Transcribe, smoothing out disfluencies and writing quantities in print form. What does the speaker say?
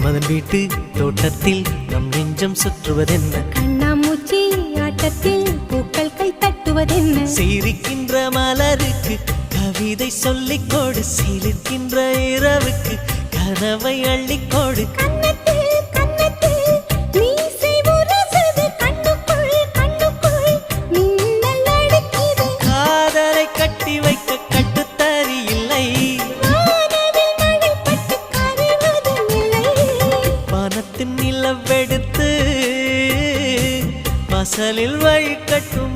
மன்மதன் வீட்டு தோட்டத்தில் நம் நெஞ்சம் சுற்றுவதென்ன? கண்ணாமூச்சி ஆட்டத்தில் பூக்கள் கை தட்டுவதென்ன? சிரிக்கின்ற மலருக்கு கவிதை சொல்லிக்கோடு, சிரிக்கின்ற இரவுக்கு கனவை அள்ளிக்கோடு. காதலை கட்டி வைக்க கட்டுத்தறி இல்லை, வானத்தின் நிலவெடுத்து வாசலில் வழி கட்டும்